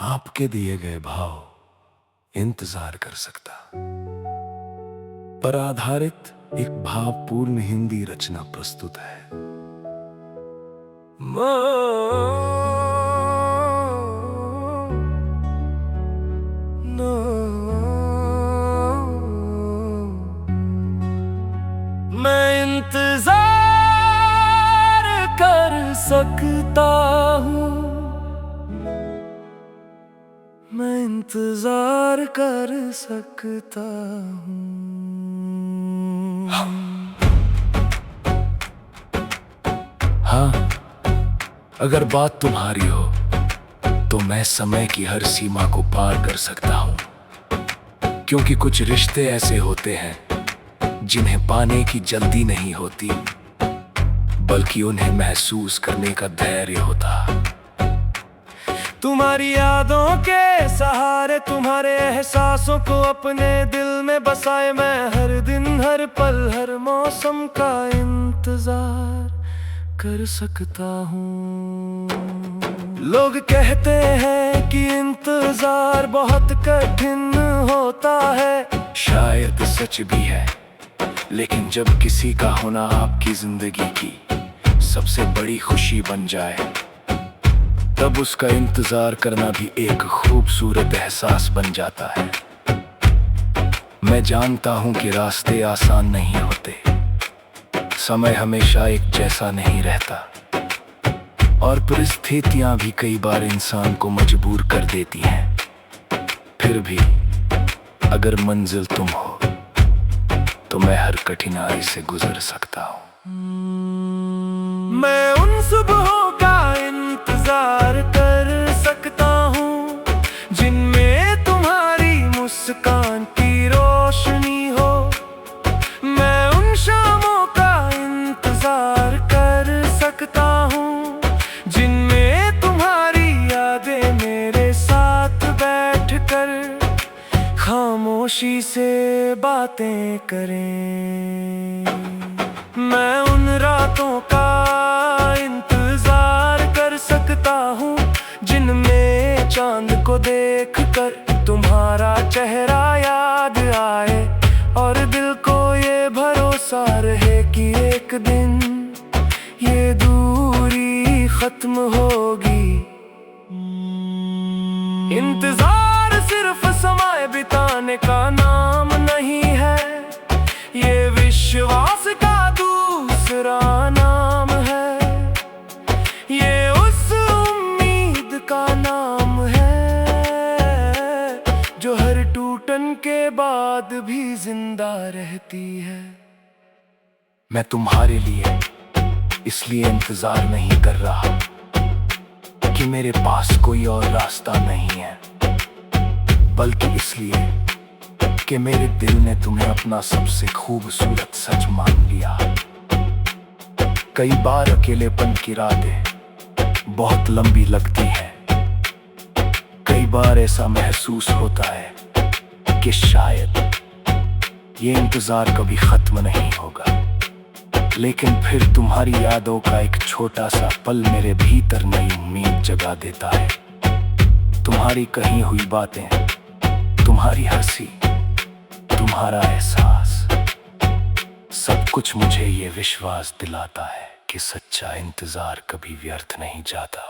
आपके दिए गए भाव इंतजार कर सकता पर आधारित एक भावपूर्ण हिंदी रचना प्रस्तुत है। मैं इंतजार कर सकता हूँ, मैं इंतजार कर सकता हूँ। हाँ, अगर बात तुम्हारी हो तो मैं समय की हर सीमा को पार कर सकता हूँ, क्योंकि कुछ रिश्ते ऐसे होते हैं जिन्हें पाने की जल्दी नहीं होती, बल्कि उन्हें महसूस करने का धैर्य होता। तुम्हारी यादों के सहारे, तुम्हारे एहसासों को अपने दिल में बसाए, मैं हर दिन हर पल हर मौसम का इंतजार कर सकता हूँ। लोग कहते हैं कि इंतजार बहुत कठिन होता है, शायद सच भी है, लेकिन जब किसी का होना आपकी जिंदगी की सबसे बड़ी खुशी बन जाए, तब उसका इंतजार करना भी एक खूबसूरत एहसास बन जाता है। मैं जानता हूं कि रास्ते आसान नहीं होते, समय हमेशा एक जैसा नहीं रहता, और परिस्थितियां भी कई बार इंसान को मजबूर कर देती हैं। फिर भी अगर मंजिल तुम हो तो मैं हर कठिनाई से गुजर सकता हूँ। मैं उन सुबहों का इंतजार कर सकता हूँ जिनमें तुम्हारी मुस्कान की रोशनी हो। मैं उन शामों का इंतजार कर सकता हूँ जिनमें तुम्हारी यादें मेरे साथ बैठकर खामोशी से बातें करें। मैं उन रातों का इंतजार कर सकता हूँ जिनमें चांद को देखकर तुम्हारा चेहरा याद आए, और दिल को ये भरोसा रहे कि एक दिन ये दूरी खत्म होगी। इंतजार सिर्फ समय बिताने का नाम नहीं है, ये विश्वास का दूसरा नाम है, ये उस उम्मीद का नाम है जो हर टूटन के बाद भी जिंदा रहती है। मैं तुम्हारे लिए इसलिए इंतजार नहीं कर रहा कि मेरे पास कोई और रास्ता नहीं है, बल्कि इसलिए कि मेरे दिल ने तुम्हें अपना सबसे खूबसूरत सच मान लिया। कई बार अकेलेपन की रातें बहुत लंबी लगती हैं, कई बार ऐसा महसूस होता है कि शायद ये इंतजार कभी खत्म नहीं होगा, लेकिन फिर तुम्हारी यादों का एक छोटा सा पल मेरे भीतर नई उम्मीद जगा देता है। तुम्हारी कही हुई बातें, तुम्हारी हंसी, तुम्हारा एहसास, सब कुछ मुझे ये विश्वास दिलाता है कि सच्चा इंतजार कभी व्यर्थ नहीं जाता।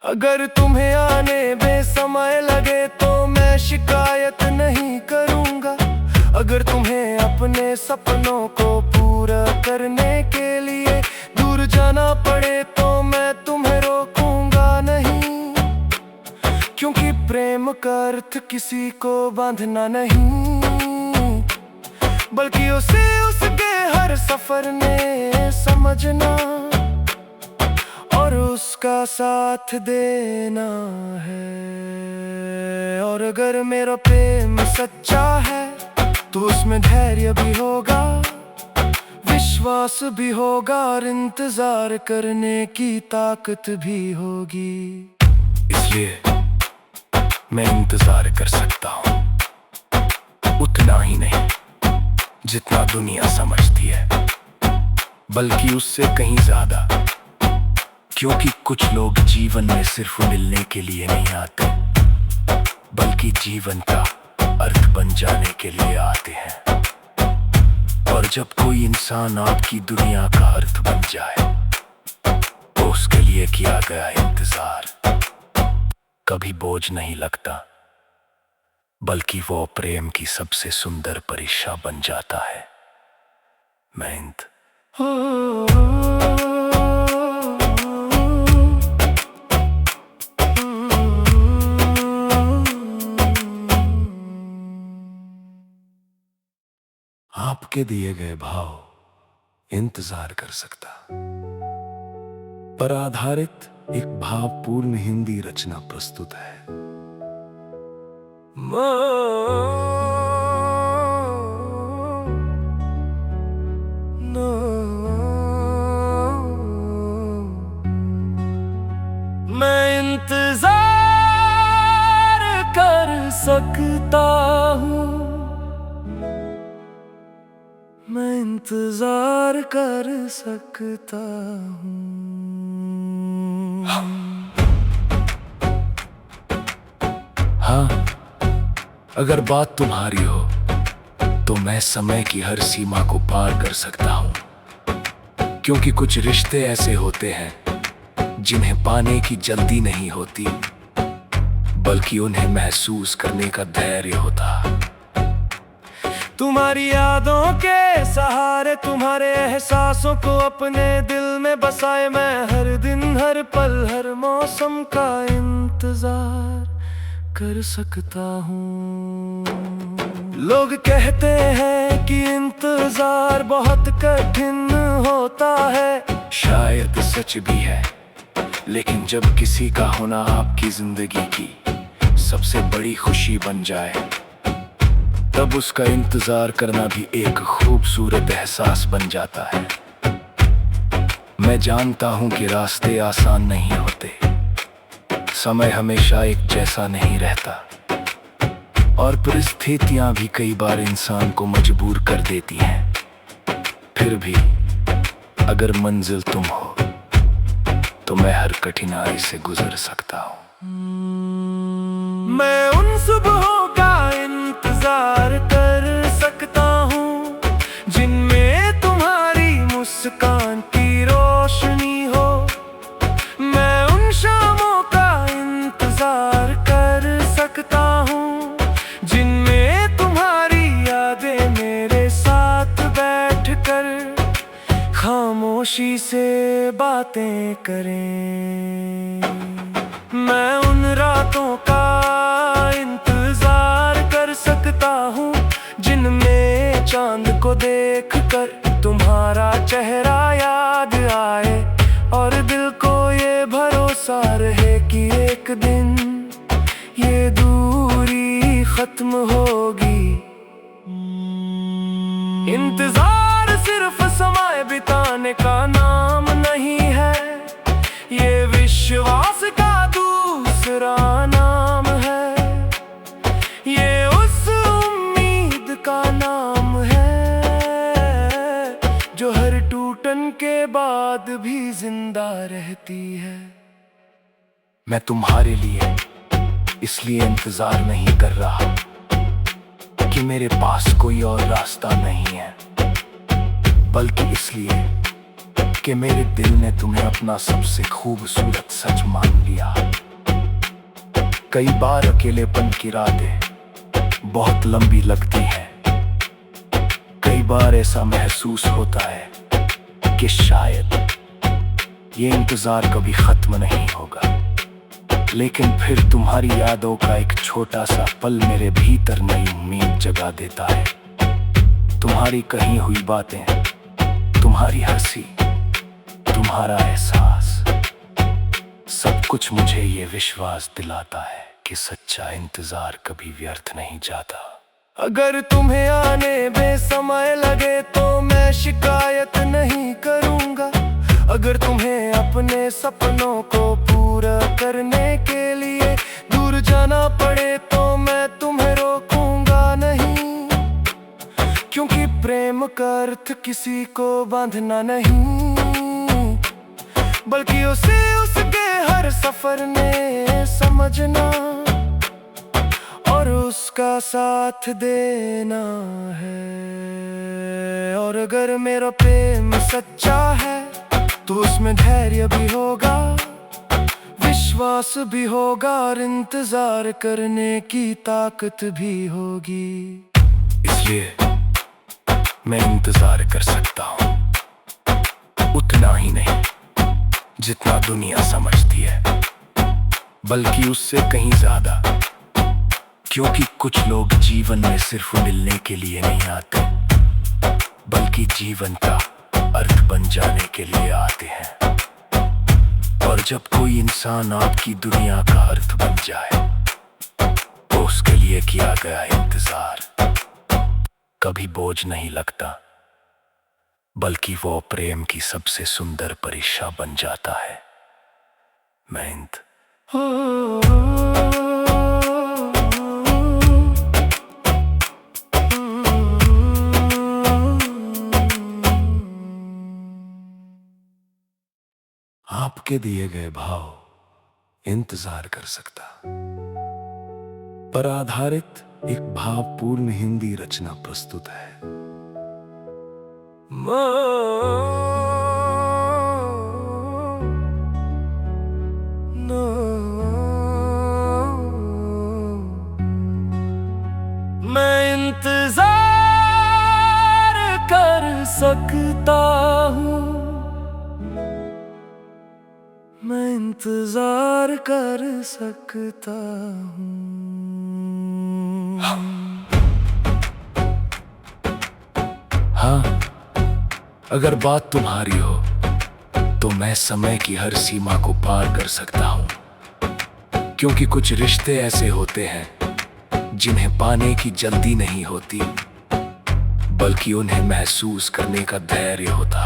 अगर तुम्हें आने बेसमय लगे तो मैं शिकायत नहीं करूंगा, अगर तुम्हें अपने सपनों को पूरा करने के लिए दूर जाना पड़े तो मैं तुम्हें रोकूंगा नहीं, क्योंकि प्रेम का अर्थ किसी को बांधना नहीं, बल्कि उसे उसके हर सफर ने समझना और उसका साथ देना है। और अगर मेरा प्रेम सच्चा है तो उसमें धैर्य भी होगा, विश्वास भी होगा, और इंतजार करने की ताकत भी होगी। इसलिए मैं इंतजार कर सकता हूँ, उतना ही नहीं जितना दुनिया समझती है, बल्कि उससे कहीं ज्यादा, क्योंकि कुछ लोग जीवन में सिर्फ मिलने के लिए नहीं आते, बल्कि जीवन का अर्थ बन जाने के लिए आते हैं। और जब कोई इंसान आपकी दुनिया का अर्थ बन जाए तो उसके लिए किया गया इंतजार कभी बोझ नहीं लगता, बल्कि वो प्रेम की सबसे सुंदर परीक्षा बन जाता है। मेहनत आपके दिए गए भाव इंतजार कर सकता पर आधारित एक भावपूर्ण हिंदी रचना प्रस्तुत है। मैं इंतजार कर सकता हूँ, मैं इंतजार कर सकता हूँ। हाँ, अगर बात तुम्हारी हो तो मैं समय की हर सीमा को पार कर सकता हूँ, क्योंकि कुछ रिश्ते ऐसे होते हैं जिन्हें पाने की जल्दी नहीं होती, बल्कि उन्हें महसूस करने का धैर्य होता। तुम्हारी यादों के सहारे, तुम्हारे एहसासों को अपने दिल में बसाए, मैं हर दिन हर पल हर मौसम का इंतजार कर सकता हूँ। लोग कहते हैं कि इंतजार बहुत कठिन होता है, शायद सच भी है, लेकिन जब किसी का होना आपकी जिंदगी की सबसे बड़ी खुशी बन जाए तब उसका इंतजार करना भी एक खूबसूरत एहसास बन जाता है। मैं जानता हूं कि रास्ते आसान नहीं होते, समय हमेशा एक जैसा नहीं रहता, और परिस्थितियां भी कई बार इंसान को मजबूर कर देती हैं। फिर भी अगर मंजिल तुम हो तो मैं हर कठिनाई से गुजर सकता हूं। मैं उन सुबहों का इंतजार कर सकता हूँ जिनमें तुम्हारी मुस्कान की रोशनी हो। मैं उन शामों का इंतजार कर सकता हूँ जिनमें तुम्हारी यादें मेरे साथ बैठकर खामोशी से बातें करें। मैं उन रातों का इंतजार कर सकता हूँ जिनमें चांद को देखकर तुम्हारा चेहरा याद आए, और दिल को ये भरोसा रहे कि एक दिन ये दूरी खत्म होगी। इंतजार सिर्फ समय बिताने का नाम नहीं है, ये विश्वास का दूसरा नाम है, ये उस उम्मीद का नाम है जो हर टूटन के बाद भी जिंदा रहती है। मैं तुम्हारे लिए इसलिए इंतजार नहीं कर रहा कि मेरे पास कोई और रास्ता नहीं है, बल्कि इसलिए कि मेरे दिल ने तुम्हें अपना सबसे खूबसूरत सच मान लिया। कई बार अकेलेपन की रातें बहुत लंबी लगती हैं, कई बार ऐसा महसूस होता है कि शायद ये इंतजार कभी खत्म नहीं होगा, लेकिन फिर तुम्हारी यादों का एक छोटा सा पल मेरे भीतर नई उम्मीद जगा देता है। तुम्हारी कही हुई बातें, तुम्हारी हंसी, तुम्हारा एहसास, सब कुछ मुझे ये विश्वास दिलाता है कि सच्चा इंतजार कभी व्यर्थ नहीं जाता। अगर तुम्हें आने बेसमय लगे तो मैं शिकायत नहीं करूंगा, अगर तुम्हें अपने सपनों को पूरा करने के लिए दूर जाना पड़े तो मैं तुम्हें रोकूंगा नहीं, क्योंकि प्रेम का अर्थ किसी को बांधना नहीं, बल्कि उसे उसके हर सफर में समझना। उसका साथ देना है। और अगर मेरा प्रेम सच्चा है तो उसमें धैर्य भी होगा, विश्वास भी होगा और इंतजार करने की ताकत भी होगी। इसलिए मैं इंतजार कर सकता हूँ, उतना ही नहीं जितना दुनिया समझती है, बल्कि उससे कहीं ज्यादा। क्योंकि कुछ लोग जीवन में सिर्फ मिलने के लिए नहीं आते, बल्कि जीवन का अर्थ बन जाने के लिए आते हैं। और जब कोई इंसान आपकी दुनिया का अर्थ बन जाए तो उसके लिए किया गया इंतजार कभी बोझ नहीं लगता, बल्कि वो प्रेम की सबसे सुंदर परीक्षा बन जाता है। मेहनत आपके दिए गए भाव इंतजार कर सकता पर आधारित एक भावपूर्ण हिंदी रचना प्रस्तुत है। मैं इंतजार कर सकता हूँ, मैं इंतजार कर सकता हूँ। हाँ, अगर बात तुम्हारी हो तो मैं समय की हर सीमा को पार कर सकता हूँ। क्योंकि कुछ रिश्ते ऐसे होते हैं जिन्हें पाने की जल्दी नहीं होती, बल्कि उन्हें महसूस करने का धैर्य होता।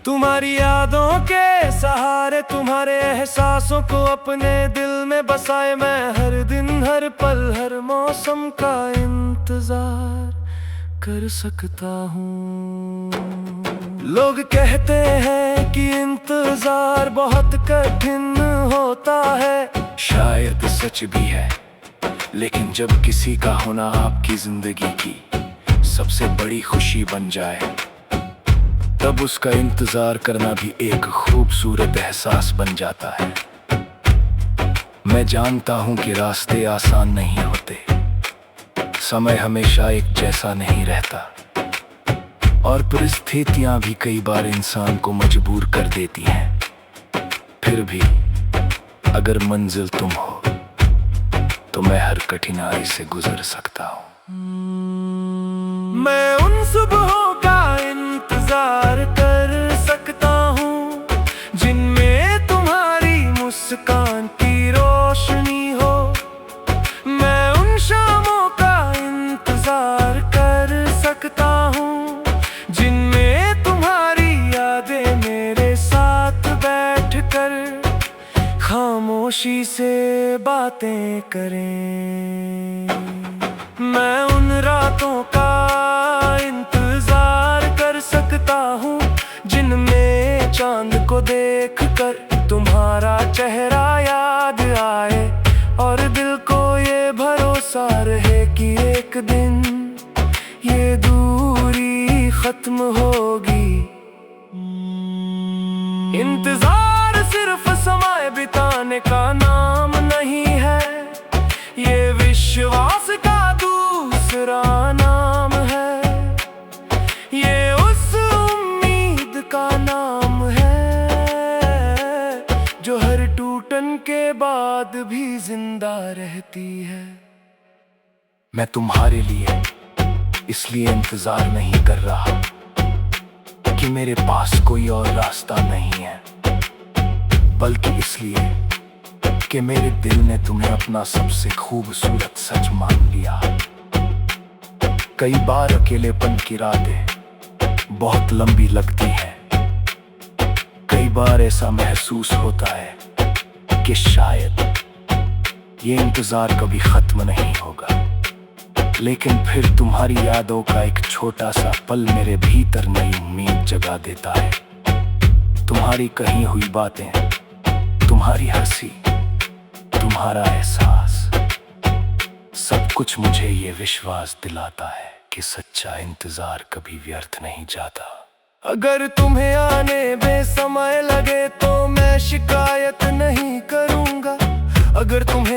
तुम्हारी यादों के सहारे, तुम्हारे एहसासों को अपने दिल में बसाए, मैं हर दिन हर पल हर मौसम का इंतजार कर सकता हूँ। लोग कहते हैं कि इंतजार बहुत कठिन होता है, शायद सच भी है, लेकिन जब किसी का होना आपकी जिंदगी की सबसे बड़ी खुशी बन जाए, तब उसका इंतजार करना भी एक खूबसूरत एहसास बन जाता है। मैं जानता हूं कि रास्ते आसान नहीं होते, समय हमेशा एक जैसा नहीं रहता, और परिस्थितियां भी कई बार इंसान को मजबूर कर देती हैं। फिर भी अगर मंजिल तुम हो तो मैं हर कठिनाई से गुजर सकता हूं। मैं उन सुबहों का इंतजार कर सकता हूँ जिनमें तुम्हारी मुस्कान की रोशनी हो। मैं उन शामों का इंतजार कर सकता हूँ जिनमें तुम्हारी यादें मेरे साथ बैठकर खामोशी से बातें करें। मैं उन रातों का इंतजार कर सकता हूँ जिनमें चांद को देखकर तुम्हारा चेहरा याद आए, और दिल को ये भरोसा रहे कि एक दिन ये दूरी खत्म होगी। इंतजार सिर्फ समय बिताने का नाम नहीं है, ये विश्वास का दूसरा नाम है। ये उस उम्मीद का नाम है जो हर टूटन के बाद भी जिंदा रहती है। मैं तुम्हारे लिए इसलिए इंतजार नहीं कर रहा कि मेरे पास कोई और रास्ता नहीं है, बल्कि इसलिए कि मेरे दिल ने तुम्हें अपना सबसे खूबसूरत सच मान लिया। कई बार अकेलेपन की रातें बहुत लंबी लगती हैं, कई बार ऐसा महसूस होता है कि शायद ये इंतजार कभी खत्म नहीं होगा, लेकिन फिर तुम्हारी यादों का एक छोटा सा पल मेरे भीतर नई उम्मीद जगा देता है। तुम्हारी कही हुई बातें, तुम्हारी हंसी, तुम्हारा एहसास, सब कुछ मुझे ये विश्वास दिलाता है कि सच्चा इंतजार कभी व्यर्थ नहीं जाता। अगर तुम्हें आने बेसमय लगे तो मैं शिकायत नहीं करूंगा। अगर तुम्हें